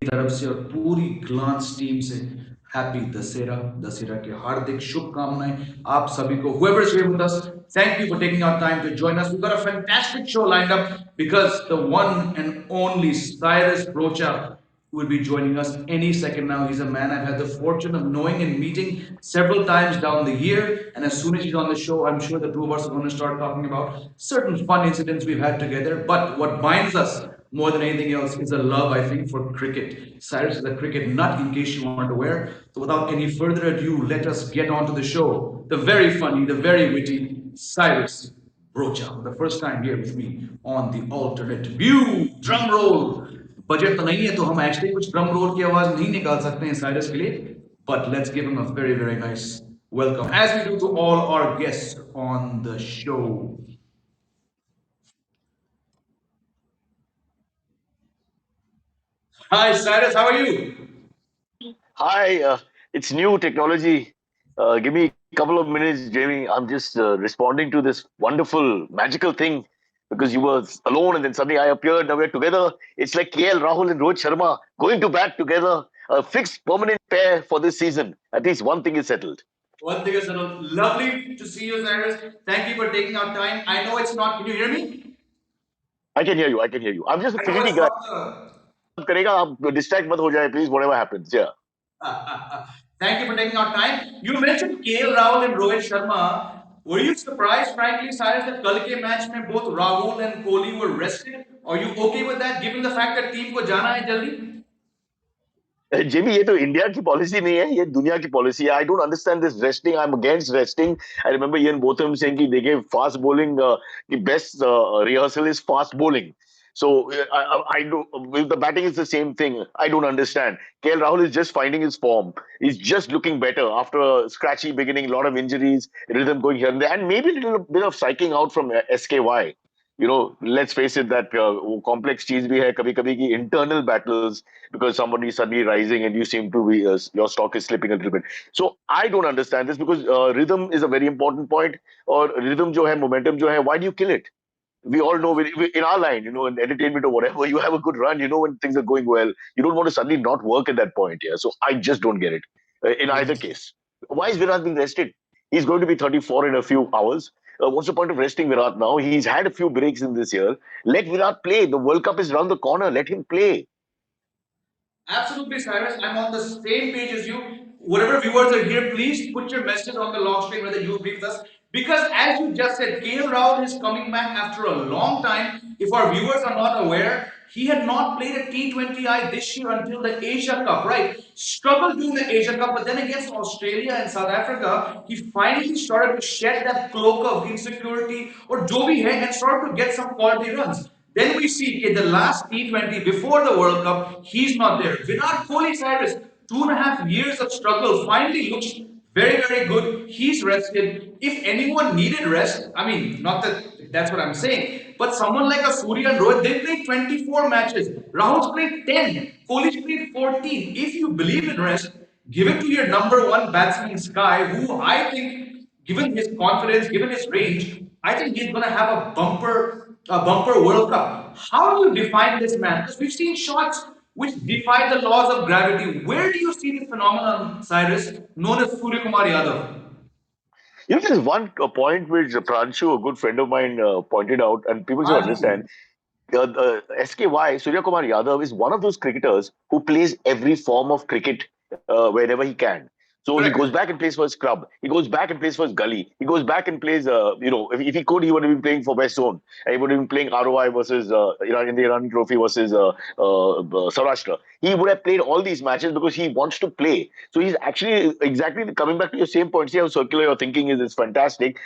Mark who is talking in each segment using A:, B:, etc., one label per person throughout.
A: तरफ से और पूरी ग्लांस टीम से हैप्पी दशहरा दशहरा के हार्दिक शुभकामनाएं आप सभी को whoever's here with us. Thank you for taking our time to join us. We've got a fantastic show lined up because the one and only Cyrus Broacha will be joining us any second now. He's a man I've had the fortune of knowing and meeting several times down the year. And as soon as he's on the show, I'm sure the two of us are going to start talking about certain fun incidents we've had together. But what binds us more than anything else is a love, I think, for cricket. Cyrus is a cricket nut, in case you weren't aware. So without any further ado, let us get on to the show. The very funny, the very witty Cyrus Broacha, for the first time here with me on the alternate view. Drum roll. Budget तो नहीं है तो हम actually कुछ drum roll की आवाज नहीं निकाल सकते हैं साइरस के लिए but let's give him a very very nice welcome as we do to all our guests on the show. Hi Cyrus, how are you?
B: Hi, it's new technology. Give me a couple of minutes, Jamie. I'm just responding to this wonderful, magical thing because you were alone and then suddenly I appeared. Now we're together. It's like KL Rahul and Rohit Sharma going to bat together. A fixed permanent pair for this season. At least one thing is settled.
A: One thing is settled. Lovely to see you, Cyrus. Thank you for taking our time. I know it's not. Can you hear me?
B: I can hear you. I can hear you. I'm just a
A: I know
B: fidgety
A: it's
B: guy.
A: not the.
B: करेगा आप distract मत हो जाए please whatever happens. Yeah.
A: Thank you for taking our time. You mentioned KL Rahul and Rohit Sharma. Were you surprised, frankly, Cyrus, that कल के match में both Rahul and Kohli were rested? Are you okay with that, given the fact that team को जाना है जल्दी?
B: जेबी ये तो India की पॉलिसी नहीं है ये दुनिया की पॉलिसी है I don't understand this resting I am against resting I remember Ian Botham saying कि देखिए फास्ट बॉलिंग की best rehearsal is fast bowling so I do with the batting is the same thing I don't understand KL Rahul is just finding his form he's just looking better after a scratchy beginning lot of injuries rhythm going here and there and maybe a little bit of psyching out from SKY let's face it that complex cheese bhi hai kabhi kabhi ki internal battles because somebody is suddenly rising and you seem to be your stock is slipping a little bit. So I don't understand this because rhythm is a very important point. Or rhythm jo hai, momentum jo hai, why do you kill it? We all know in our line, in entertainment or whatever, you have a good run, when things are going well. You don't want to suddenly not work at that point here. So I just don't get it in either case. Why is Virat being rested? He's going to be 34 in a few hours. What's the point of resting Virat now? He's had a few breaks in this year. Let Virat play. The World Cup is around the corner. Let him play.
A: Absolutely, Cyrus. I'm on the same page as you. Whatever viewers are here, please put your message on the lock screen whether you agree with us. Because as you just said, KL Rahul is coming back after a long time. If our viewers are not aware, he had not played a T20I this year until the Asia Cup, right? Struggled during the Asia Cup, but then against Australia and South Africa, he finally started to shed that cloak of insecurity or jo bhi hai and started to get some quality runs. Then we see okay, the last T20 before the World Cup, he's not there. Virat Kohli, Cyrus, 2.5 years of struggle, finally looks very, very good. He's rested. If anyone needed rest, I mean, not that that's what I'm saying, but someone like a Surya and Rohit, they played 24 matches. Rahul's played 10. Kohli's played 14. If you believe in rest, give it to your number one batsman, Sky, who I think, given his confidence, given his range, I think he's going to have a bumper World Cup. How do you define this man? Because we've seen shots which defy the laws of gravity. Where do you see this phenomenon, Cyrus, known as Surya Kumar Yadav?
B: There's one point which Pranshu, a good friend of mine, pointed out, and people should
A: हाँ जी
B: understand. SKY, Surya Kumar Yadav, is one of those cricketers who plays every form of cricket wherever he can. So he goes
A: correct.
B: back and plays for his club. He goes back and plays for his gully. He goes back and plays, if he could, he would have been playing for West Zone. And he would have been playing ROI versus Iran in the Iran Trophy versus Saurashtra. He would have played all these matches because he wants to play. So he's actually exactly coming back to your same point. See how circular your thinking is. It's fantastic.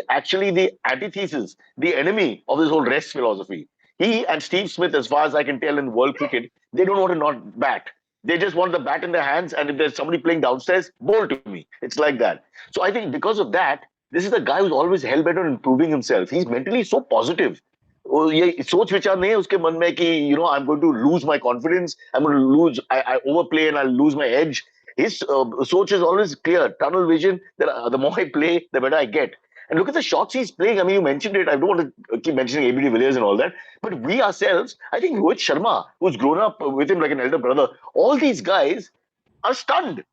B: Actually the antithesis, the enemy of this whole rest philosophy. He and Steve Smith, as far as I can tell in world cricket, they don't want to not bat. They just want the bat in their hands, and if there's somebody playing downstairs, bowl to me. It's like that. So I think because of that, this is a guy who's always hell bent on improving himself. He's mentally so positive. ये सोच विचार नहीं है उसके मन में कि I'm going to lose my confidence, I'm going to lose, I overplay and I'll lose my edge. His सोच is always clear, tunnel vision. That the more I play, the better I get. And look at the shots he's playing. I mean, you mentioned it. I don't want to keep mentioning ABD Villiers and all that. But we ourselves, I think Rohit Sharma, who's grown up with him like an elder brother, all these guys are stunned.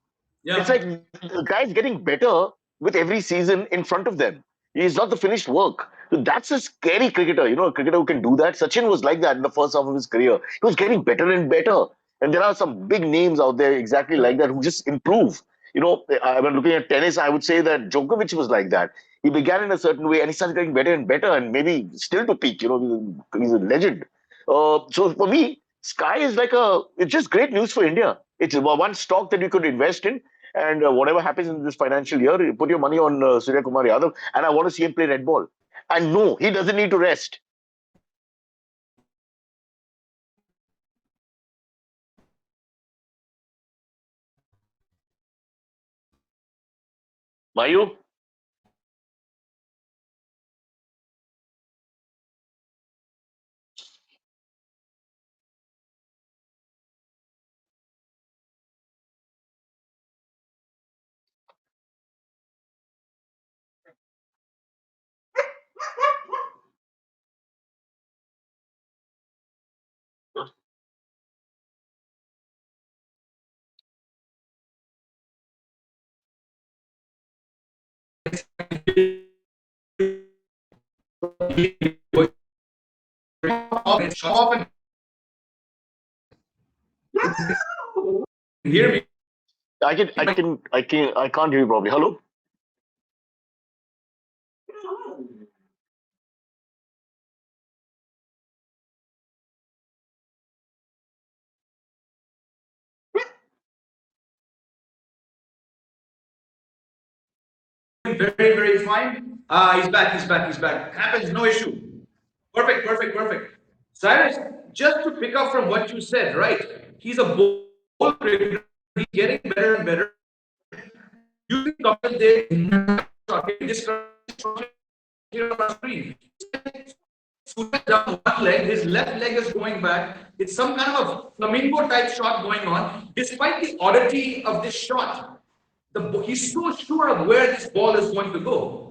B: It's
A: Yeah.
B: like the guy's getting better with every season in front of them. He's not the finished work. So that's a scary cricketer, a cricketer who can do that. Sachin was like that in the first half of his career. He was getting better and better. And there are some big names out there exactly like that who just improve. When looking at tennis, I would say that Djokovic was like that. He began in a certain way and he started getting better and better and maybe still to peak. He's a legend. So for me, Sky is it's just great news for India. It's one stock that you could invest in, and whatever happens in this financial year, you put your money on Surya Kumar Yadav, and I want to see him play red ball. And no, he doesn't need to rest. Mayu,
A: Show off and hear me.
B: I can't hear you properly. Hello.
A: Very, very fine. He's back, he's back, he's back. Happens, no issue. Perfect, perfect, perfect. Cyrus, just to pick up from what you said, right? He's a bold cricketer. He's getting better and better. You can comment there. This here on our screen. Suraj down one leg, his left leg is going back. It's some kind of a flamingo type shot going on. Despite the oddity of this shot, he's so sure of where this ball is going to go.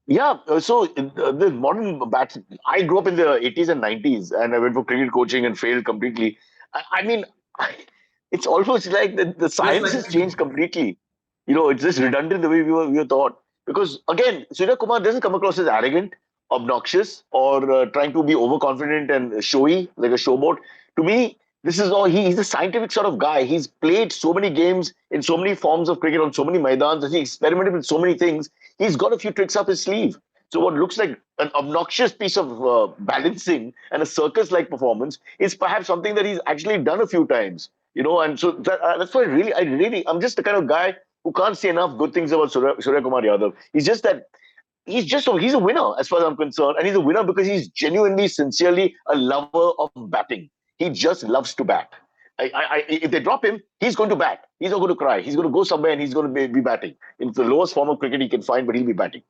B: Yeah, the modern bats. I grew up in the 80s and 90s, and I went for cricket coaching and failed completely. I mean, I, it's almost like the
A: Just
B: science
A: like
B: has changed completely. It's just redundant the way we were taught. Because again, Surya Kumar doesn't come across as arrogant, obnoxious, or trying to be overconfident and showy like a showboat. To me, this is all. He's a scientific sort of guy. He's played so many games in so many forms of cricket on so many maidans. He experimented with so many things. He's got a few tricks up his sleeve. So what looks like an obnoxious piece of balancing and a circus-like performance is perhaps something that he's actually done a few times. And so that's why I'm just the kind of guy who can't say enough good things about Surya Kumar Yadav. He's a winner as far as I'm concerned, and he's a winner because he's genuinely, sincerely a lover of batting. He just loves to bat. If they drop him, he's going to bat. He's not going to cry. He's going to go somewhere and he's going to be batting. It's the lowest form of cricket he can find, but he'll be batting.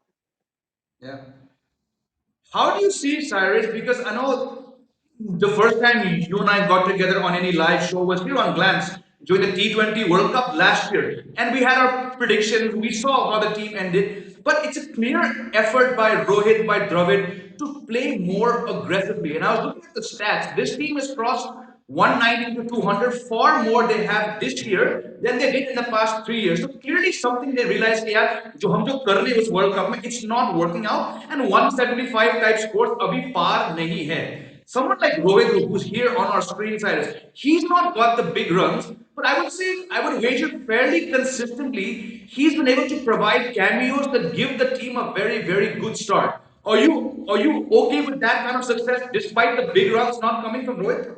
A: Yeah. How do you see Cyrus? Because I know the first time you and I got together on any live show was here on Glance during the T20 World Cup last year. And we had our predictions. We saw how the team ended. But it's a clear effort by Rohit, by Dravid to play more aggressively. And I was looking at the stats. This team has crossed 190 to 200, far more they have this year than they did in the past 3 years. So clearly something they realized, yeah, जो हम जो कर रहे हैं उस World Cup में, it's not working out, and 175 type scores अभी पार नहीं है. Someone like Rohit, who's here on our screen, Cyrus, he's not got the big runs, but I would say, I would wager fairly consistently, he's been able to provide cameos that give the team a very, very good start. Are you okay with that kind of success despite the big runs not coming from Rohit?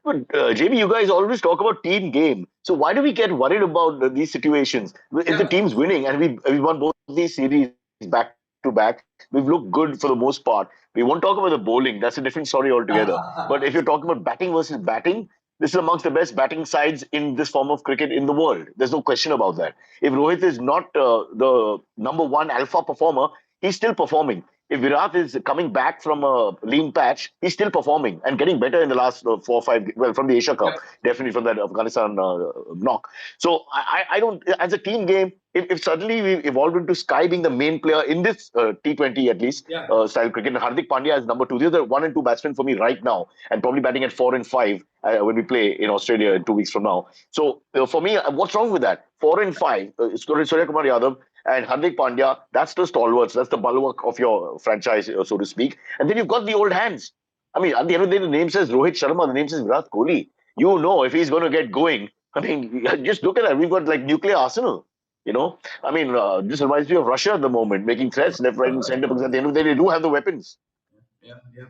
B: But Jamie, you guys always talk about team game. So why do we get worried about these situations? If the
A: Yeah.
B: team's winning and we won both these series back to back, we've looked good for the most part. We won't talk about the bowling. That's a different story altogether. But if you're talking about batting versus batting, this is amongst the best batting sides in this form of cricket in the world. There's no question about that. If Rohit is not the number one alpha performer, he's still performing. if Virat is coming back from a lean patch, he's still performing and getting better in the last 4 or 5. Well, from the Asia
A: Yeah,
B: Cup, definitely from that Afghanistan knock. So I don't, as a team game, if suddenly we evolved into Sky being the main player in this T20 at least
A: yeah,
B: style cricket, and Hardik Pandya is number two. These are the one and two batsmen for me right now, and probably batting at 4 and 5 when we play in Australia in 2 weeks from now. So for me, what's wrong with that? 4 and 5. Surya Kumar Yadav and Hardik Pandya, that's the stalwarts. That's the bulwark of your franchise, so to speak. And then you've got the old hands. I mean, at the end of the day, the name says Rohit Sharma, the name says Virat Kohli. You know, if he's going to get going, I mean, just look at that. We've got like nuclear arsenal. You know, I mean, this reminds me of Russia at the moment, making threats left, right, and center. Because at the end of the day, they do have the weapons.
A: yeah, yeah.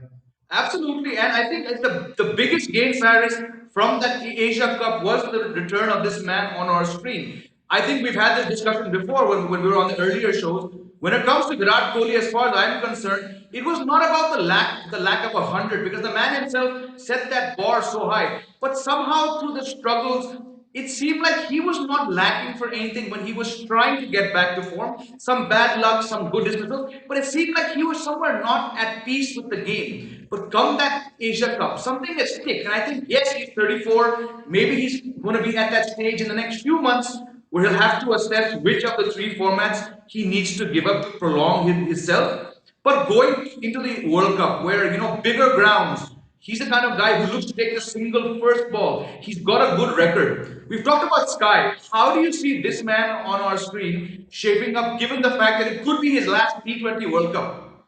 A: Absolutely, and I think the biggest gain, Cyrus, from that Asia Cup was the return of this man on our screen. I think we've had this discussion before when we were on the earlier shows. When it comes to Virat Kohli, as far as I'm concerned, it was not about the lack of 100 because the man himself set that bar so high. But somehow through the struggles, it seemed like he was not lacking for anything when he was trying to get back to form. Some bad luck, some good dismissals, but it seemed like he was somewhere not at peace with the game. But come that Asia Cup, something has stick. And I think, yes, he's 34. Maybe he's going to be at that stage in the next few months where he'll have to assess which of the three formats he needs to give up to prolong himself. But going into the World Cup, where bigger grounds, he's the kind of guy who looks to take the single first ball. He's got a good record. We've talked about Sky. How do you see this man on our screen shaping up, given the fact that it could be his last T20 World Cup?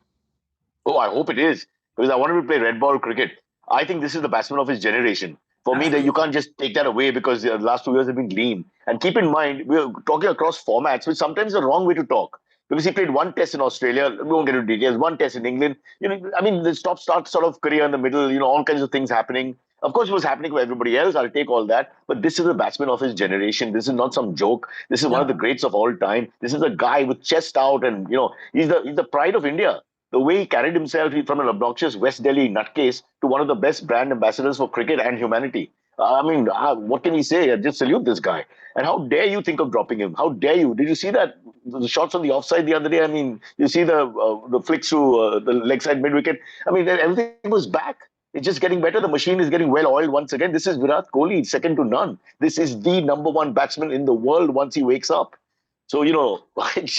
B: Oh, I hope it is because I want him to play red ball cricket. I think this is the batsman of his generation. For me, that you
A: Absolutely.
B: can't just take that away because the last 2 years have been lean. And keep in mind, we're talking across formats, which sometimes is the wrong way to talk. Because he played one test in Australia, we won't get into details, one test in England. I mean, the stop start sort of career in the middle, all kinds of things happening. Of course, it was happening for everybody else. I'll take all that. But this is a batsman of his generation. This is not some joke. This is one of the
A: Yeah.
B: greats of all time. This is a guy with chest out, and he's the pride of India. The way he carried himself, from an obnoxious West Delhi nutcase to one of the best brand ambassadors for cricket and humanity. I mean, what can he say? I just salute this guy. And how dare you think of dropping him? How dare you? Did you see that the shots on the offside the other day? I mean, you see the flicks through the leg side mid wicket. I mean, everything was back. It's just getting better. The machine is getting well oiled once again. This is Virat Kohli, second to none. This is the number one batsman in the world once he wakes up. So it's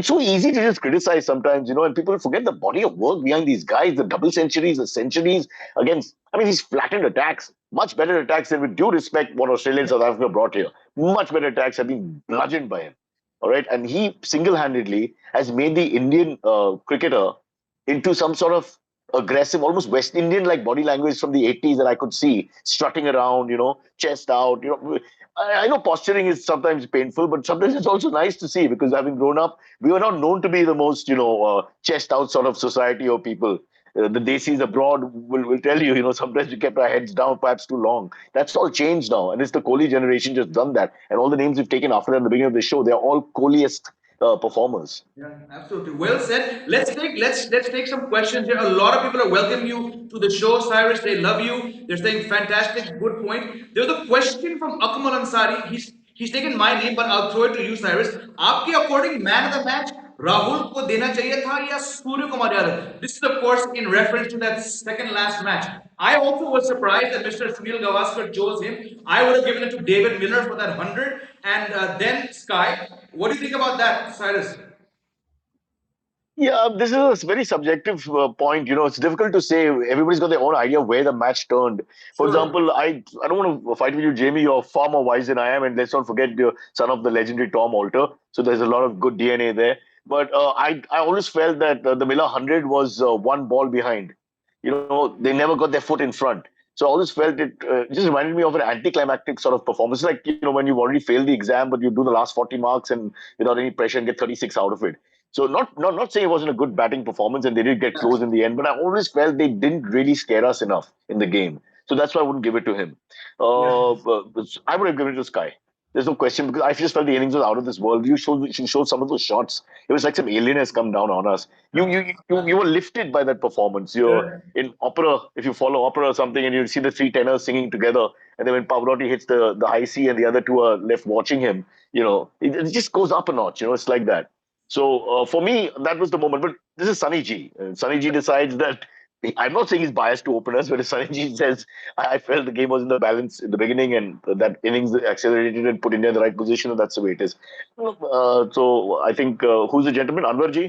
B: so easy to just criticize sometimes, and people forget the body of work behind these guys, the double centuries, the centuries against. I mean, he's flattened attacks, much better attacks than, with due respect, what Australia and South Africa brought here. Much better attacks have been bludgeoned by him. All right, and he single-handedly has made the Indian cricketer into some sort of aggressive, almost West Indian like body language from the 80s that I could see strutting around, chest out. I know posturing is sometimes painful, but sometimes it's also nice to see because having grown up, we were not known to be the most, chest out sort of society or people. The Desis abroad will tell you, sometimes we kept our heads down perhaps too long. That's all changed now. And it's the Kohli generation just done that. And all the names we've taken after that at the beginning of the show, they're all Kohliest performers.
A: Yeah, absolutely. Well said. Let's take some questions here. A lot of people are welcoming you to the show, Cyrus. They love you. They're saying fantastic, good point. There's a question from Akmal Ansari. He's taken my name, but I'll throw it to you, Cyrus. आपके according man of the match Rahul को देना चाहिए था या Surya Kumar Yadav? This is of course in reference to that second last match. I also was surprised that Mr. Sunil Gavaskar chose him. I would have given it to David Miller for that 100 and then Sky. What do you think about that, Cyrus?
B: Yeah, this is a very subjective point. It's difficult to say. Everybody's got their own idea of where the match turned. For
A: Sure.
B: example, I don't want to fight with you, Jamie. You're far more wise than I am, and let's not forget the son of the legendary Tom Alter. So there's a lot of good DNA there. But I always felt that the Miller 100 was one ball behind. They never got their foot in front. So I always felt it just reminded me of an anticlimactic sort of performance, like when you've already failed the exam, but you do the last 40 marks and without any pressure and get 36 out of it. So not saying it wasn't a good batting performance, and they did get close in the end, but I always felt they didn't really scare us enough in the game. So that's why I wouldn't give it to him.
A: Yeah.
B: But I would have given it to Sky. There's no question because I just felt the innings was out of this world. She showed some of those shots. It was like some alien has come down on us. You were lifted by that performance. You're
A: Yeah.
B: in opera, if you follow opera or something, and you see the three tenors singing together, and then when Pavarotti hits the high C and the other two are left watching him, it just goes up a notch. It's like that. So for me, that was the moment. But this is Sunny G. Sunny G decides that I'm not saying he's biased to openers, but if Sunny G says I felt the game was in the balance in the beginning, and that innings accelerated and put India in the right position, and that's the way it is. So I think who's the gentleman? Anwar Ji.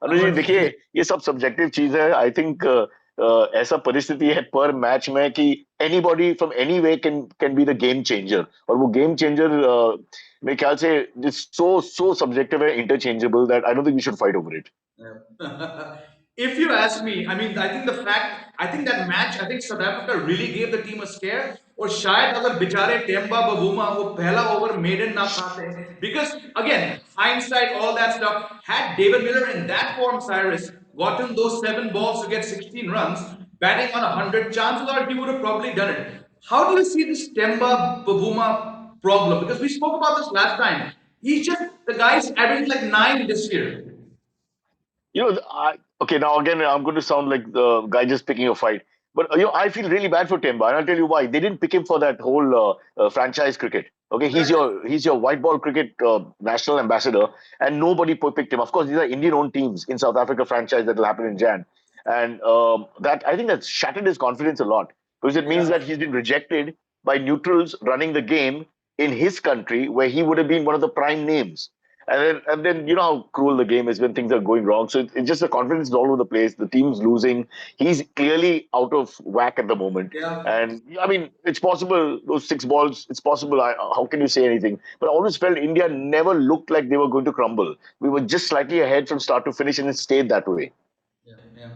B: Anwar Ji,
A: Anwar ji.
B: देखिए ये सब subjective चीज है. I think ऐसा परिस्थिति है पर match में कि anybody from any way can be the game changer. और वो game changer मेरे ख्याल से it's so subjective and interchangeable that I don't think we should fight over it.
A: Yeah. If you ask me, I mean, I think that match, I think South Africa really gave the team a scare. और शायद अगर बेचारे Temba बबूमा वो पहला over maiden ना खाते, because again hindsight all that stuff, had David Miller in that form, Cyrus, gotten those 7 balls to get 16 runs, batting on 100, chances are he would have probably done it. How do you see this Temba Bavuma problem? Because we spoke about this last time. He's just the guy's averaging like 9 this year.
B: Okay, now again, I'm going to sound like the guy just picking a fight. But I feel really bad for Timba, and I'll tell you why. They didn't pick him for that whole franchise cricket. Okay, he's your white ball cricket national ambassador, and nobody picked him. Of course, these are Indian-owned teams in South Africa franchise that will happen in Jan, and that I think that shattered his confidence a lot because it means
A: Yeah.
B: that he's been rejected by neutrals running the game in his country where he would have been one of the prime names. And then you know how cruel the game is when things are going wrong. So it's just the confidence is all over the place. The team's losing. He's clearly out of whack at the moment.
A: Yeah.
B: And I mean, it's possible those 6 balls. It's possible. How can you say anything? But I always felt India never looked like they were going to crumble. We were just slightly ahead from start to finish, and it stayed that way.
A: Yeah, yeah.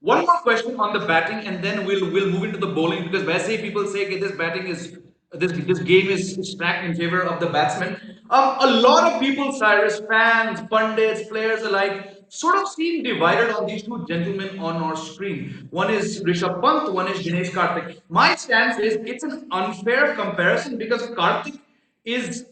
A: One more question on the batting, and then we'll move into the bowling because वैसे ही people say that this batting is this game is stacked in favor of the batsman. A lot of people, Cyrus, fans, pundits, players alike, sort of seem divided on these two gentlemen on our screen. One is Rishabh Pant, one is Dinesh Karthik. My stance is it's an unfair comparison because Karthik is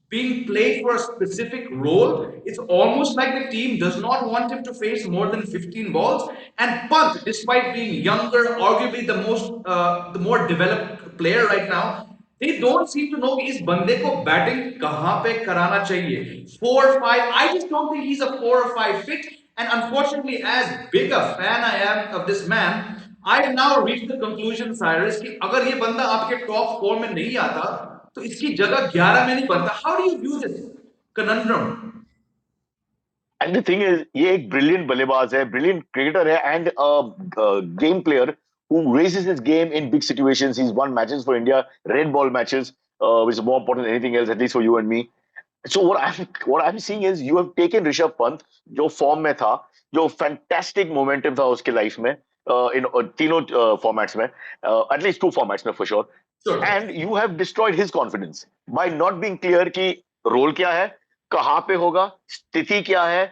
A: being played for a specific role. It's almost like the team does not want him to face more than 15 balls. And Pant, despite being younger, arguably the more developed player right now, they don't seem to know कि इस बंदे को batting कहाँ पे कराना चाहिए. 4 5. I just don't think he's a 4 or 5 fit. And unfortunately, as big a fan I am of this man, I now reached the conclusion, Cyrus, कि अगर ये बंदा आपके टॉप 4 में नहीं आता तो इसकी जगह 11 में नहीं बनता. How do you view this conundrum?
B: And the thing is, ये एक brilliant बल्लेबाज है, brilliant cricketer है, and a game player who raises his game in big situations. He's won matches for India, red ball matches, which is more important than anything else, at least for you and me. So what I'm seeing is you have taken Rishabh Pant, जो form में था, जो fantastic momentum था उसके life में, इन तीनों formats में, at least to formats में for sure.
A: Sure.
B: And you have destroyed his confidence by not being clear कि रोल क्या है, कहाँ पे होगा, स्थिति क्या है.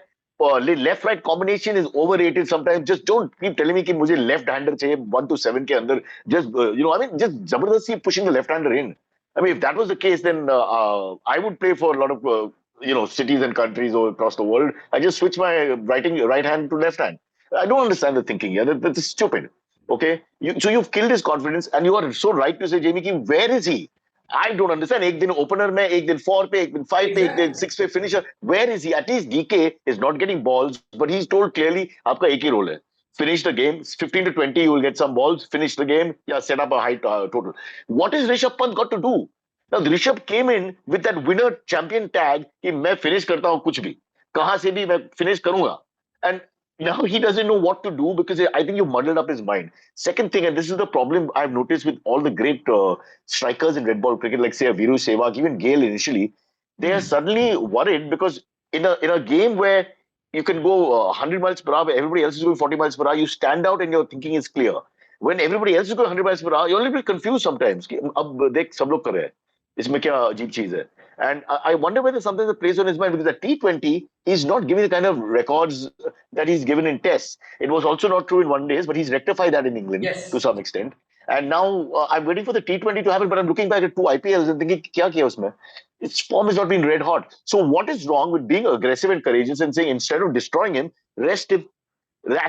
B: Left right combination is overrated sometimes. Just don't keep telling me कि मुझे लेफ्ट हैंडर चाहिए 1 to 7 के अंदर. जस्ट आई मीन जस्ट जबरदस्ती pushing the left hander in. I mean, if that was the case, then I would play for a lot of cities and countries all across the world. I just switch my right hand to left hand. I don't understand the thinking. Yeah, that's stupid. Okay, so you've killed his confidence, and you are so right to say, Jamie, ki, where is he? I don't understand. एक दिन opener में, एक दिन 4 पे, एक दिन 5 पे, एक दिन
A: Exactly.
B: 6 पे finisher. Where is he? At least DK is not getting balls, but he's told clearly, आपका एक ही role है. Finish the game. 15 to 20, you will get some balls. Finish the game. Yeah, set up a high total. What is Rishabh Pant got to do? Now, Rishabh came in with that winner champion tag कि मैं finish करता हूँ कुछ भी. कहाँ से भी मैं finish करूंगा. And now he doesn't know what to do because I think you muddled up his mind. Second thing, and this is the problem I've noticed with all the great strikers in red ball cricket, like say Viru Sehwag, even Gale initially, they are suddenly worried because in a game where you can go 100 miles per hour, everybody else is going 40 miles per hour, you stand out and your thinking is clear. When everybody else is going 100 miles per hour, you're a little bit confused sometimes. कि अब देख सब लोग कर रहे हैं. इसमें क्या अजीब चीज है. And I wonder whether something that plays on his mind because at T20, he's not giving the kind of records that he's given in tests. It was also not true in one days, but he's rectified that in England to
A: Yes.
B: some extent. And now I'm waiting for the T20 to happen, but I'm looking back at 2 IPLs and thinking, kya kiya usme? Its form has not been red hot. So what is wrong with being aggressive and courageous and saying instead of destroying him, rest him,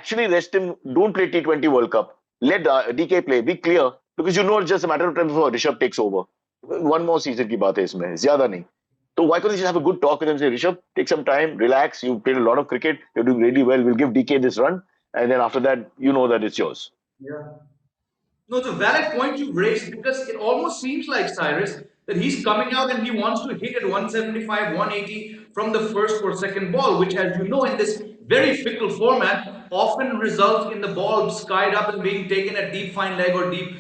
B: actually rest him, don't play T20 World Cup. Let DK play, be clear, because you know it's just a matter of time before Rishabh takes over. One more season की बात है इसमें, ज्यादा नहीं. So why couldn't they just have a good talk with him? Say, Rishabh, take some time, relax. You played a lot of cricket. You're doing really well. We'll give DK this run, and then after that, you know that it's yours.
A: Yeah. No, it's a valid point you raised because it almost seems like Cyrus that he's coming out and he wants to hit at 175, 180 from the first or second ball, which, as you know, in this very fickle format, often results in the ball skied up and being taken at deep fine leg or deep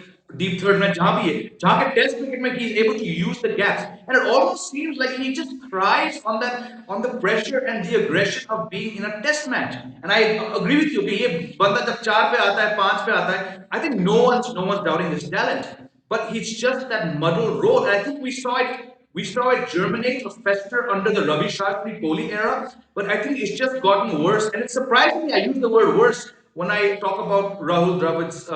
A: third में जहाँ भी है जहाँ के test cricket में he is able to use the gaps and it almost seems like he just thrives on the pressure and the aggression of being in a test match and I agree with you कि ये बंदा जब चार पे आता है पांच पे आता है I think no one's doubting his talent but he's just that muddled road and I think we saw it germinate or fester under the Ravi Shastri Kohli era, but I think it's just gotten worse. And it's surprising I use the word worse when I talk about Rahul Dravid's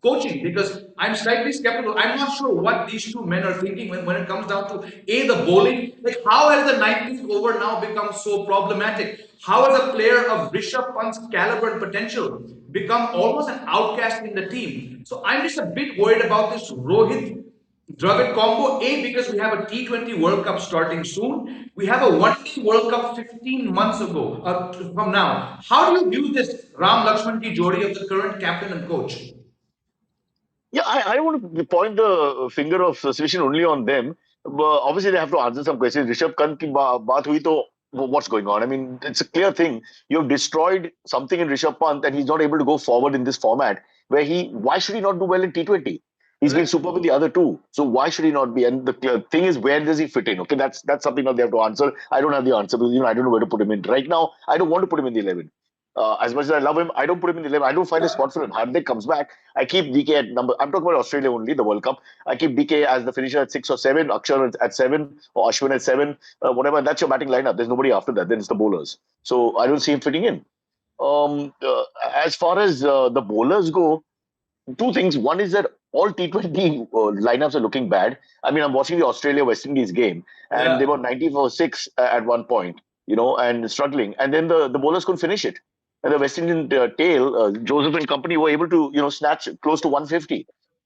A: coaching because I'm slightly skeptical. I'm not sure what these two men are thinking when it comes down to A, the bowling. Like, how has the 19th over now become so problematic? How has a player of Rishabh Pant's caliber and potential become almost an outcast in the team? So I'm just a bit worried about this Rohit Dravid combo, A, because we have a T20 World Cup starting soon. We have a one-day World Cup 15 months ago, from now. How do you view this Ram Lakshman Ji Jodi of the current captain and coach?
B: Yeah, I don't want to point the finger of suspicion only on them. But obviously, they have to answer some questions. Rishabh Pant ki baat hui to what's going on? I mean, it's a clear thing. You've destroyed something in Rishabh Pant, and he's not able to go forward in this format. Why should he not do well in T20? He's been
A: Correct.
B: superb in the other two. So why should he not be? And the thing is, where does he fit in? Okay, that's something that they have to answer. I don't have the answer because I don't know where to put him in right now. I don't want to put him in the 11. As much as I love him, I don't put him in the 11. I don't find a spot for him. Hardik comes back. I keep DK at number. I'm talking about Australia only, the World Cup. I keep DK as the finisher at 6 or 7, Akshar at 7, or Ashwin at 7, whatever. That's your batting lineup. There's nobody after that. Then it's the bowlers. So I don't see him fitting in. Um, uh, as far as the bowlers go, two things. One is that all T20 lineups are looking bad. I mean, I'm watching the Australia West Indies game, and they
A: Yeah.
B: were 90 for 6 at one point, and struggling. And then the bowlers couldn't finish it. And the West Indian tail, Joseph and company, were able to, snatch close to 150.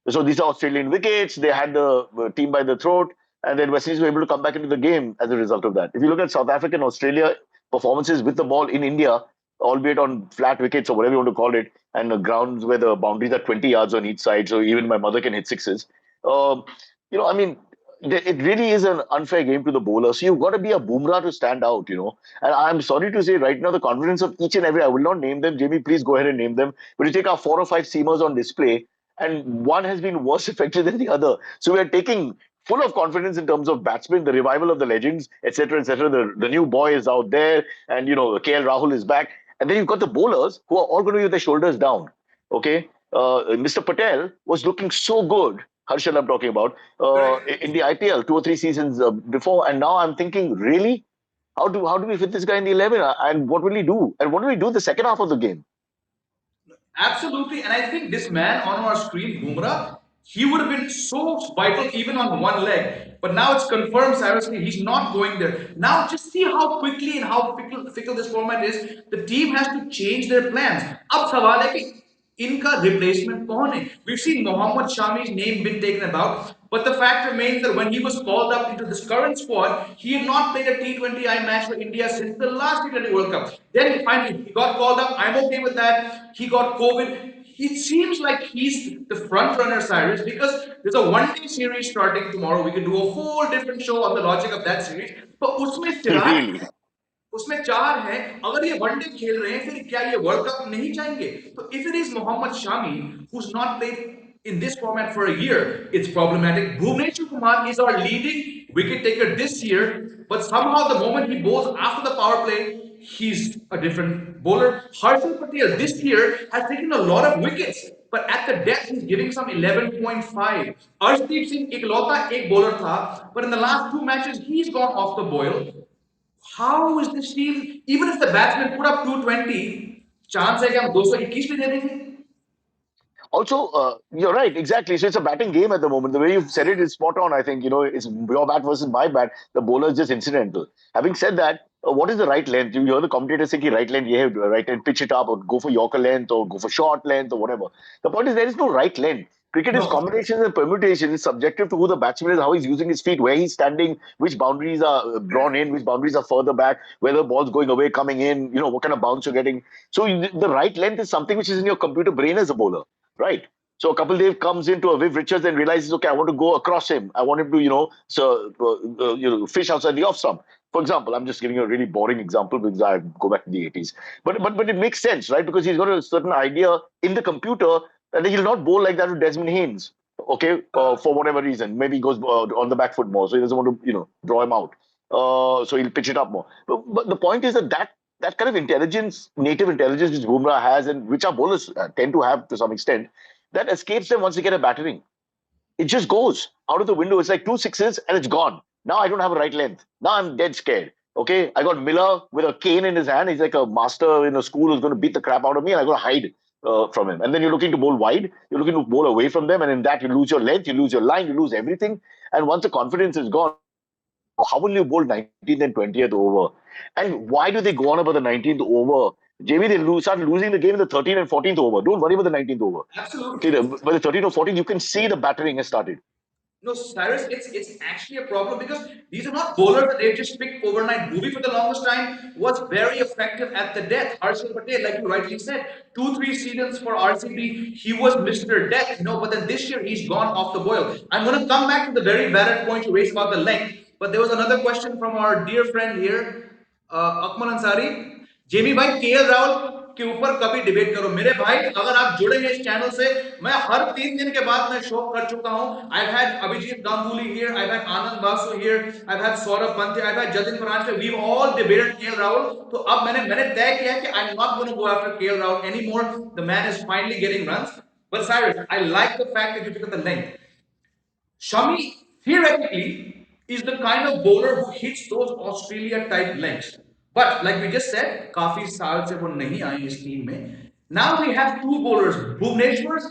B: So these are Australian wickets. They had the team by the throat, and then West Indies were able to come back into the game as a result of that. If you look at South Africa and Australia performances with the ball in India, albeit on flat wickets or whatever you want to call it, and grounds where the boundaries are 20 yards on each side, so even my mother can hit sixes. Um, I mean, it really is an unfair game to the bowler. So you've got to be a boomerang to stand out. And I'm sorry to say right now, the confidence of each and every, I will not name them. Jamie, please go ahead and name them. But you take our 4 or 5 seamers on display, and one has been worse affected than the other. So we are taking full of confidence in terms of batsmen, the revival of the legends, etc., etc. The new boy is out there, and KL Rahul is back. And then you've got the bowlers who are all going to use their shoulders down. Okay, Mr. Patel was looking so good. Harshal, I'm talking about
A: Correct.
B: in the IPL 2 or 3 seasons before, and now I'm thinking, really, how do we fit this guy in the 11? And what will he do? And what will he do the second half of the game?
A: Absolutely, and I think this man on our screen, Bumrah, he would have been so vital even on one leg. But now it's confirmed, Cyrus, he's not going there. Now just see how quickly and how fickle this format is. The team has to change their plans. अब सवाल है कि इनका replacement कौन है? We've seen Mohammad Shami's name been taken about, but the fact remains that when he was called up into this current squad, he had not played a T20I match for India since the last T20 World Cup. Then finally he got called up. I'm okay with that. He got COVID. It seems like he's the front runner, Cyrus, because there's a one-day series starting tomorrow. We can do a whole different show on the logic of that series. But उसमें Siraj
B: Really?
A: उसमें चार हैं अगर ये one day खेल रहे हैं फिर क्या ये वर्ल्ड कप नहीं चाहेंगे तो if it is Mohammed Shami who's not played in this format for a year it's problematic Bhuvneshwar Kumar is our leading wicket taker this year but somehow the moment he bowls after the power play he's a different bowler Harshal Patel this year has taken a lot of wickets but at the death he's giving some 11.5 Arshdeep Singh इकलौता एक bowler था but in the last two matches he's gone off the boil how is this team, even if the batsman put up 220, chance है कि हम 221 भी दे देंगे?
B: Also, you're right, exactly. So it's a batting game at the moment. The way you've said it is spot on. I think it's your bat versus my bat. The bowler is just incidental. Having said that, what is the right length? You hear the commentator say, "Ki right length, yeah, right length, pitch it up, or go for Yorker length, or go for short length, or whatever." The point is there is no right length. Cricket is
A: No.
B: combinations and permutations. It's subjective to who the batsman is, how he's using his feet, where he's standing, which boundaries are drawn in, which boundaries are further back, whether the ball's going away, coming in, what kind of bounce you're getting. So the right length is something which is in your computer brain as a bowler, right? So a couple Dave comes into a Viv Richards and realizes, okay, I want to go across him. I want him to, fish outside the off stump. For example, I'm just giving you a really boring example because I go back to the 80s. But it makes sense, right? Because he's got a certain idea in the computer and he'll not bowl like that to Desmond Haynes, okay, for whatever reason. Maybe he goes on the back foot more, so he doesn't want to, draw him out. So he'll pitch it up more. But the point is that kind of intelligence, native intelligence, which Bumrah has, and which our bowlers tend to have to some extent, that escapes them once they get a battering. It just goes out of the window. It's like two sixes and it's gone. Now I don't have a right length. Now I'm dead scared. Okay, I got Miller with a cane in his hand. He's like a master in a school who's going to beat the crap out of me, and I got to hide from him. And then you're looking to bowl wide. You're looking to bowl away from them, and in that you lose your length, you lose your line, you lose everything. And once the confidence is gone, how will you bowl 19th and 20th over? And why do they go on about the 19th over? Jamie, they start losing the game in the 13th and 14th over. Don't worry about the 19th over. Okay,
A: Absolutely.
B: by the 13th or 14th, you can see the battering has started.
A: No, Cyrus, it's actually a problem because these are not bowlers that they've just picked overnight. Bhuvi for the longest time was very effective at the death. Harshal Patel, like you rightly said, 2-3 seasons for RCB, he was Mr. Death. No, but then this year he's gone off the boil. I'm going to come back to the very valid point you raised about the length, but there was another question from our dear friend here, Akmal Ansari. जेबी भाई KL Rahul के ऊपर कभी debate करो मेरे भाई अगर आप जुड़ेंगे इस चैनल से मैं हर 3 दिन के बाद मैं शो कर चुका हूं I had Abhijit Ganguly here I had Anand Basu here I had Saurabh Pant I had Jatin Fernandes we all debated KL Rahul तो अब मैंने तय किया है कि I am not going to go after KL Rahul any more the man is finally getting runs but Cyrus I like the fact that you pick the length Shami theoretically is the kind of bowler who hits those Australia type lengths. But like we just said, काफी साल से वो नहीं आई इस team में. Now we have two bowlers. Bhuvneshwar's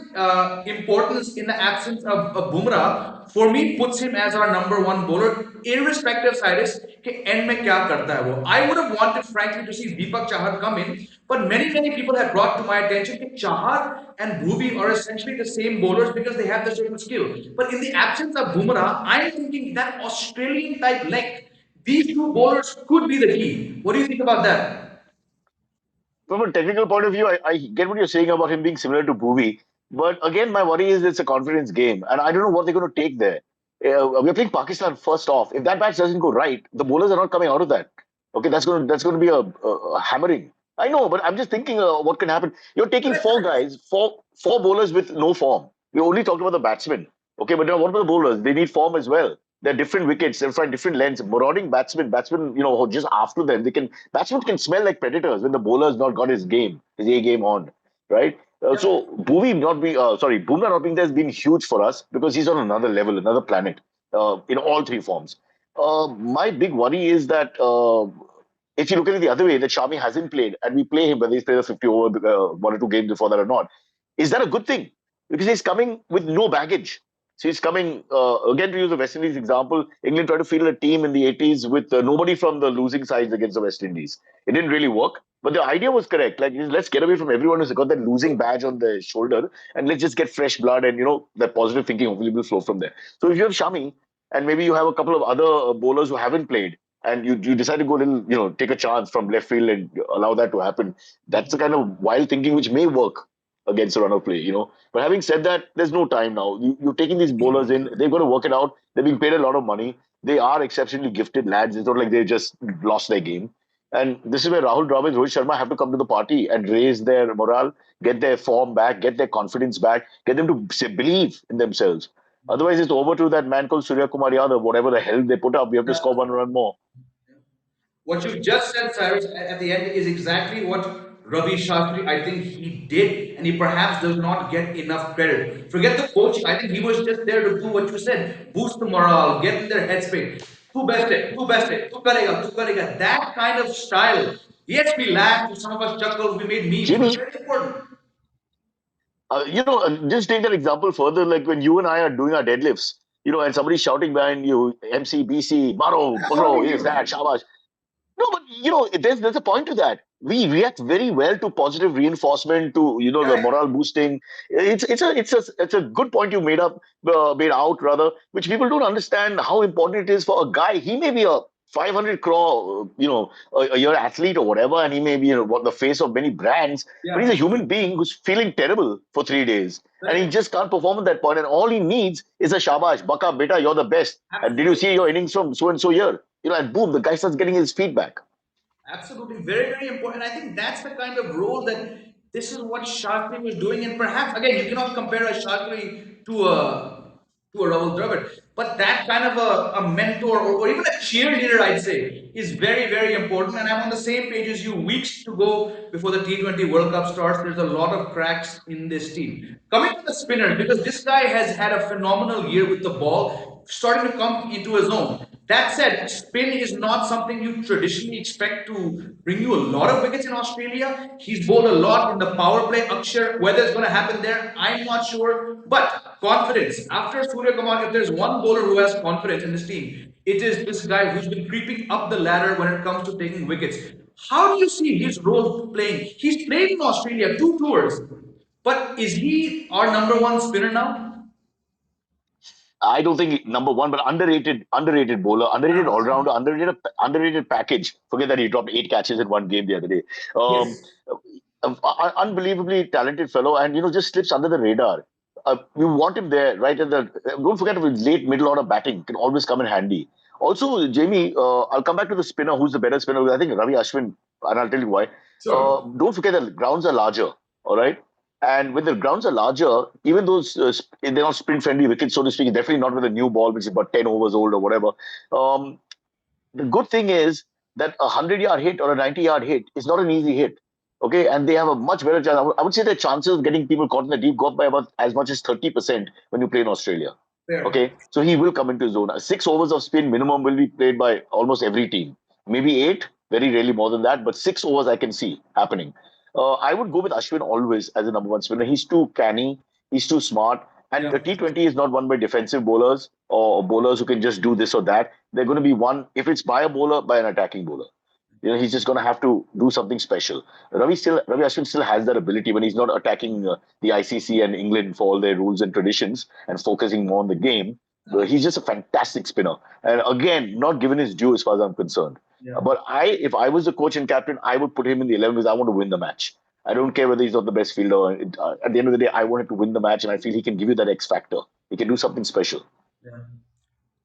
A: importance in the absence of Bumrah for me puts him as our number one bowler, irrespective Cyrus कि end में क्या करता है वो. I would have wanted frankly to see Deepak Chahar come in, but many people have brought to my attention that Chahar and Bhuvi are essentially the same bowlers because they have the same skill. But in the absence of Bumrah, I'm thinking that Australian type length, these two bowlers could be the key. What do you think about that?
B: From a technical point of view, I get what you're saying about him being similar to Bhuvi. But again, my worry is it's a confidence game, and I don't know what they're going to take there. We're playing Pakistan first off. If that match doesn't go right, the bowlers are not coming out of that. Okay, that's going to be a hammering. I know, but I'm just thinking what can happen. You're taking four guys, four bowlers with no form. We only talked about the batsmen. Okay, but now what about the bowlers? They need form as well. They're different wickets. They're find different lengths. Marauding batsmen, just after them, batsmen can smell like predators when the bowler's not got his A game on, right? So Bumrah not being there has been huge for us because he's on another level, another planet, in all three forms. My big worry is that if you look at it the other way, that Shami hasn't played and we play him whether he's played a 50 over 1 or 2 games before that or not, is that a good thing? Because he's coming with no baggage. So he's coming, again, to use the West Indies example, England tried to field a team in the 80s with nobody from the losing sides against the West Indies. It didn't really work. But the idea was correct. Like, let's get away from everyone who's got that losing badge on their shoulder and let's just get fresh blood and, that positive thinking hopefully will flow from there. So if you have Shami and maybe you have a couple of other bowlers who haven't played and you decide to go a little, take a chance from left field and allow that to happen, that's the kind of wild thinking which may work against a run of play. But having said that, there's no time now. You're taking these bowlers in, they've got to work it out. They're being paid a lot of money. They are exceptionally gifted lads. It's not like they just lost their game. And this is where Rahul Dravid, Rohit Sharma have to come to the party and raise their morale, get their form back, get their confidence back, get them to believe in themselves. Otherwise, it's over to that man called Surya Kumar Yadav, whatever the hell they put up. We have to score one run more.
A: What you just said, Cyrus, at the end is exactly what Ravi Shastri, I think he did, and he perhaps does not get enough credit. Forget the coaching. I think he was just there to do what you said, boost the morale, get in their headspace. तू best है, तू करेगा. That kind of style. Yes, we laughed, some of us chuckled, we made memes, but
B: Jimmy,
A: very important.
B: just take that example further, like when you and I are doing our deadlifts, and somebody's shouting behind you, MC, BC, Maro,
A: That's
B: Bagro,
A: what we
B: is
A: do.
B: that, Shabash. No, but there's a point to that. We react very well to positive reinforcement, to the
A: Correct.
B: morale boosting. It's a good point you made out rather, which people don't understand how important it is for a guy. He may be a 500 crore, a year athlete or whatever, and he may be what the face of many brands, but he's
A: Yeah.
B: a human being who's feeling terrible for 3 days, and he
A: Correct.
B: just can't perform at that point. And all he needs is a shabash, baka beta, you're the best. And did you see
A: Absolutely.
B: your innings from so and so year? And boom, the guy starts getting his feedback.
A: Absolutely, very, very important. I think that's the kind of role that this is what Shastri was doing, and perhaps again, you cannot compare a Shastri to a Rahul Dravid, but that kind of a mentor or even a cheerleader, I'd say, is very, very important. And I'm on the same page as you. Weeks to go before the T20 World Cup starts. There's a lot of cracks in this team. Coming to the spinners, because this guy has had a phenomenal year with the ball, starting to come into his own. That said, spin is not something you traditionally expect to bring you a lot of wickets in Australia. He's bowled a lot in the power play. Akshar, whether it's going to happen there, I'm not sure. But confidence. After Surya Kumar, if there's one bowler who has confidence in this team, it is this guy who's been creeping up the ladder when it comes to taking wickets. How do you see his role playing? He's played in Australia 2 tours, but is he our number one spinner now?
B: I don't think number one, but underrated bowler, underrated all
A: Yeah.
B: rounder, underrated package. Forget that he dropped 8 catches in one game the other day. Um,
A: Yes.
B: Unbelievably talented fellow, and just slips under the radar. You want him there, right? At the don't forget with late middle order batting can always come in handy. Also, Jamie, I'll come back to the spinner. Who's the better spinner? I think Ravi Ashwin, and I'll tell you why.
A: Sure.
B: Don't forget that grounds are larger. All right. And when the grounds are larger, even those they're not sprint friendly wickets, so to speak, definitely not with a new ball, which is about 10 overs old or whatever. Um, the good thing is that a 100-yard hit or a 90-yard hit is not an easy hit. Okay, and they have a much better chance. I would say their chances of getting people caught in the deep go up by about as much as 30% when you play in Australia.
A: Fair.
B: Okay, so he will come into zone. 6 overs of spin minimum will be played by almost every team. Maybe eight, very rarely more than that, but 6 overs I can see happening. I would go with Ashwin always as a number one spinner. He's too canny, he's too smart, and the
A: Yeah.
B: T20 is not won by defensive bowlers or bowlers who can just do this or that. They're going to be won, if it's by a bowler, by an attacking bowler. He's just going to have to do something special. Ravi Ashwin still has that ability when he's not attacking the ICC and England for all their rules and traditions and focusing more on the game. He's just a fantastic spinner, and again, not given his due as far as I'm concerned.
A: Yeah.
B: But if I was the coach and captain, I would put him in the 11 because I want to win the match. I don't care whether he's not the best fielder. At the end of the day, I wanted to win the match, and I feel he can give you that X factor. He can do something special.
A: Yeah.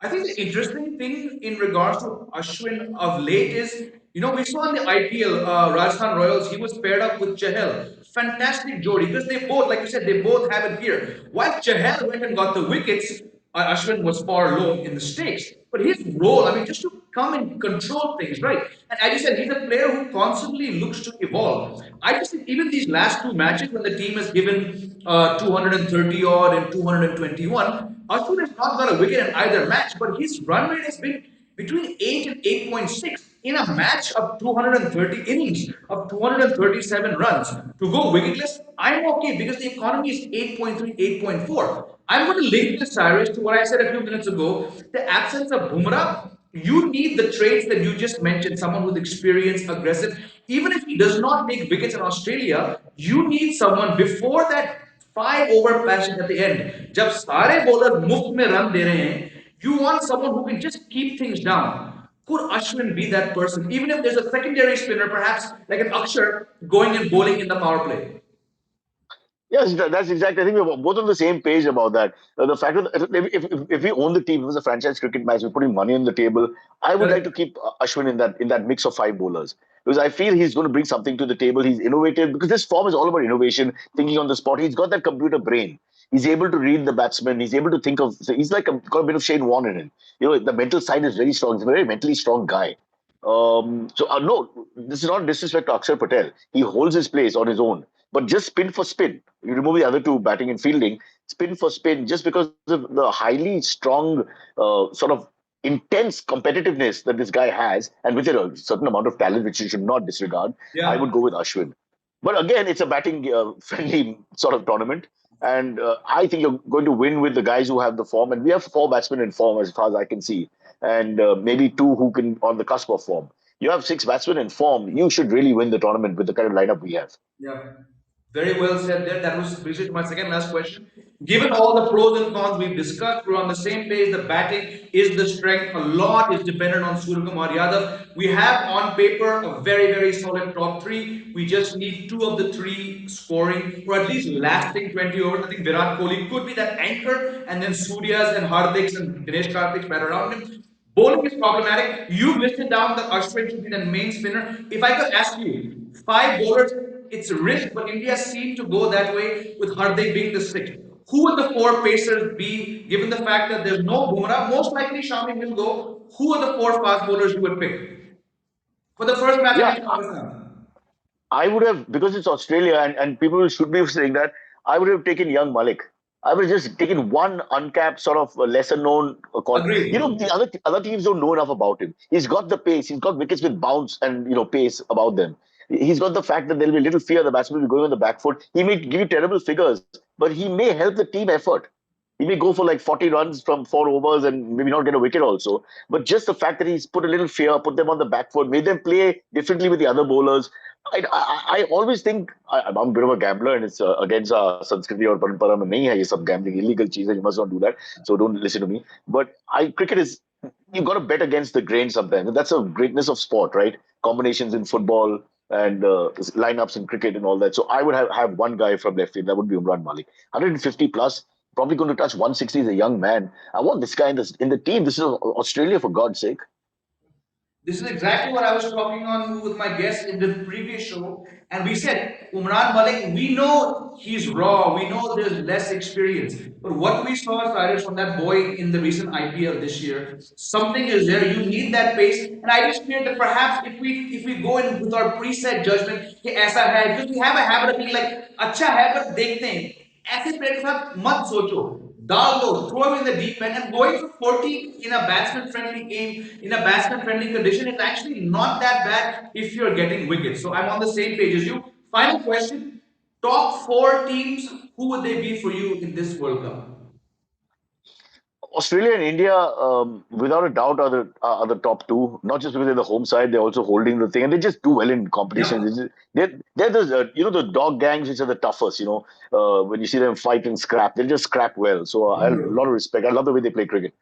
A: I think the interesting thing in regards to Ashwin of late is, we saw in the IPL, Rajasthan Royals, he was paired up with Chahal. Fantastic jodi because they both, like you said, they both have it here. While Chahal went and got the wickets, Ashwin was far low in the stakes. But his role, I mean, just to come and control things, right? And as you said, he's a player who constantly looks to evolve. I just think even these last two matches, when the team has given 230 odd and 221, Ashwin has not got a wicket in either match, but his run rate has been between 8 and 8.6 in a match of 230 innings of 237 runs. To go wicketless, I'm okay because the economy is 8.3, 8.4. I'm going to link this, Cyrus, to what I said a few minutes ago. The absence of Bumrah, you need the traits that you just mentioned, someone with experience, aggressive. Even if he does not take wickets in Australia, you need someone before that 5 over passion at the end. जब सारे bowler मुफ्त में run दे रहे हैं, you want someone who can just keep things down. Could Ashwin be that person? Even if there's a secondary spinner, perhaps like an Akshar going and bowling in the power play.
B: Yes, that's exactly. I think we're both on the same page about that. The fact that if we own the team, if it was a franchise cricket match, we're putting money on the table. I would like to
A: Correct.
B: keep Ashwin in that mix of five bowlers because I feel he's going to bring something to the table. He's innovative because this form is all about innovation, thinking on the spot. He's got that computer brain. He's able to read the batsman. He's able to think of. He's like got a bit of Shane Warne in him. The mental side is very strong. He's a very mentally strong guy. No, this is not disrespect to Akshar Patel. He holds his place on his own. But just spin for spin, you remove the other two, batting and fielding, spin for spin, just because of the highly strong, sort of intense competitiveness that this guy has, and with a certain amount of talent, which you should not disregard, I would
A: Yeah.
B: go with Ashwin. But again, it's a batting friendly sort of tournament. And I think you're going to win with the guys who have the form. And we have four batsmen in form, as far as I can see, and maybe two who can on the cusp of form. You have six batsmen in form. You should really win the tournament with the kind of lineup we have.
A: Yeah. Very well said there. That was brings me to my second last question. Given all the pros and cons we've discussed, we're on the same page. The batting is the strength. A lot is dependent on Suryakumar Yadav. We have on paper a very, very solid top three. We just need two of the three scoring or at least lasting 20 overs. I think Virat Kohli could be that anchor, and then Surya's and Hardik's and Dinesh Karthik's bat around him. Bowling is problematic. You've listed down the Ashwin should be the main spinner. If I could ask you, five bowlers, it's a risk, but India seemed to go that way with Hardik being the sixth. Who would the four pacers be, given the fact that there's no Bumrah? Most likely Shami will go. Who are the four fast bowlers you would pick for the first match
B: Yeah,
A: against Pakistan?
B: I would have, because it's Australia and people should be saying that, I would have taken young Malik. I would have just taken one uncapped, sort of lesser known call. You know,
A: Agreed.
B: the other teams don't know enough about him. He's got the pace. He's got wickets with bounce and, pace about them. He's got the fact that there'll be little fear the batsman will be going on the back foot. He may give you terrible figures, but he may help the team effort. He may go for like 40 runs from 4 overs and maybe not get a wicket also. But just the fact that he's put a little fear, put them on the back foot, made them play differently with the other bowlers. I always think I'm a bit of a gambler and it's against Sanskriti or Parampara mein nahi hai ye sab gambling, illegal cheese, you must not do that. So don't listen to me. But cricket is, you've got to bet against the grain sometimes. And that's a greatness of sport, right? Combinations in football and lineups in cricket and all that. So I would have one guy from left field. That would be Umran Malik. 150 plus, probably going to touch 160 as a young man. I want this guy in the team. This is Australia, for God's sake.
A: This is exactly what I was talking on with my guest in the previous show. And we said, Umran Malik, we know he's raw, we know there's less experience. But what we saw, Cyrus, from that boy in the recent IPL this year, something is there. You need that pace. And I just fear that perhaps if we go in with our preset judgment, कि ऐसा है, because we have a habit of being like, अच्छा है पर देखते हैं. ऐसे player के साथ मत सोचो डाल दो throw him in the deep end and going for 40 in a batsman friendly game in a batsman friendly condition is actually not that bad if you're getting wickets. So I'm on the same page as you. Final question, top four teams, who would they be for you in this World Cup?
B: Australia and India, without a doubt, are the top two. Not just because they're the home side, they're also holding the thing, and they just do well in competitions.
A: Yep.
B: They're those, the dog gangs which are the toughest. When you see them fight and scrap, they just scrap well. So I have a lot of respect. I love the way they play cricket.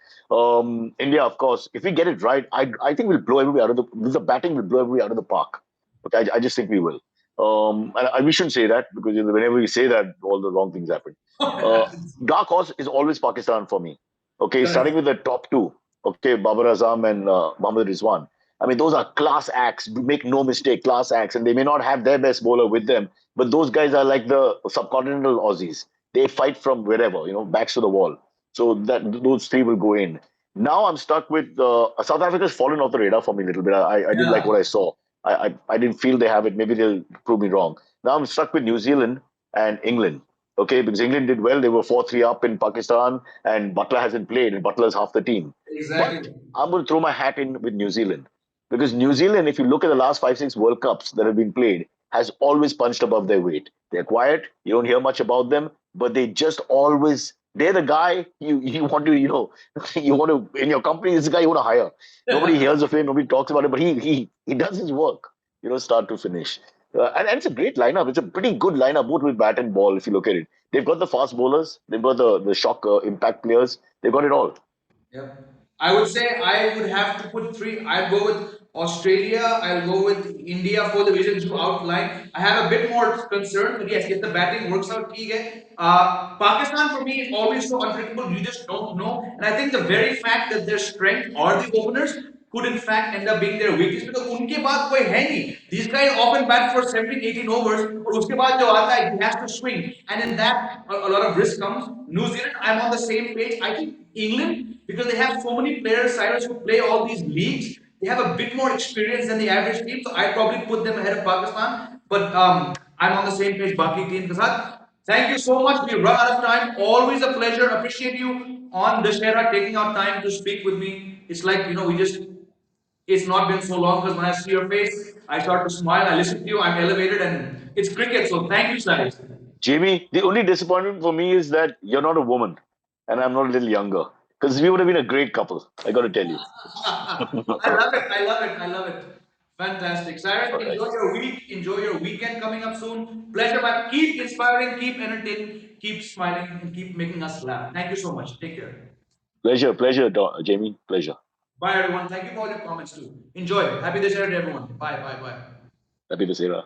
B: India, of course, if we get it right, I think we'll blow everybody out of with the batting. We'll blow everybody out of the park. Okay, I just think we will. And we shouldn't say that because whenever we say that, all the wrong things happen. Uh, Dark horse is always Pakistan for me. Okay, starting
A: Correct.
B: with the top two. Okay, Babar Azam and Mohammad Rizwan. I mean, those are class acts. Make no mistake, class acts, and they may not have their best bowler with them, but those guys are like the subcontinental Aussies. They fight from wherever, backs to the wall. So that those three will go in. Now I'm stuck with South Africa's fallen off the radar for me a little bit. I didn't like
A: Yeah.
B: what I saw. I didn't feel they have it. Maybe they'll prove me wrong. Now I'm stuck with New Zealand and England. Okay, because England did well. They were 4-3 up in Pakistan, and Butler hasn't played, and Butler's half the team. But
A: Exactly.
B: I'm going to throw my hat in with New Zealand. Because New Zealand, if you look at the last 5, 6 World Cups that have been played, has always punched above their weight. They're quiet. You don't hear much about them, but they just always, they're the guy you want to, you want to, in your company, this is the guy you want to hire. Nobody hears of him, nobody talks about it, but he does his work, start to finish. And it's a great lineup. It's a pretty good lineup, both with bat and ball, if you look at it. They've got the fast bowlers, they've got the shock impact players, they've got it all.
A: Yep. I would say I would have to put three. I'll go with Australia. I'll go with India for the reasons you outlined. I have a bit more concern, but yes, if the batting works out, ठीक है. Pakistan for me is always so unpredictable. You just don't know. And I think the very fact that their strength are the openers could in fact end up being their weakness because उनके बाद कोई है नहीं. These guys often bat for 17, 18 overs और उसके बाद जो आता है, he has to swing. And in that, a lot of risk comes. New Zealand, I'm on the same page. I think England, because they have so many players, Cyrus, who play all these leagues, they have a bit more experience than the average team. So I'd probably put them ahead of Pakistan. But I'm on the same page, Baki team ke saath. Thank you so much. We run out of time. Always a pleasure. Appreciate you on Dashera taking out time to speak with me. It's like, we just, it's not been so long because when I see your face, I start to smile. I listen to you. I'm elevated and it's cricket. So thank you, Cyrus.
B: Jamie, the only disappointment for me is that you're not a woman and I'm not a little younger. Because we would have been a great couple, I got to tell you.
A: I love it. I love it. I love it. Fantastic. Cyrus,
B: All right.
A: enjoy your week. Enjoy your weekend coming up soon. Pleasure, man. Keep inspiring, keep entertaining, keep smiling, and keep making us laugh. Thank you so much. Take care.
B: Pleasure, pleasure, Jamie. Pleasure.
A: Bye, everyone. Thank you for all your comments, too. Enjoy. Happy Dashera to everyone. Bye, bye, bye.
B: Happy Dasera.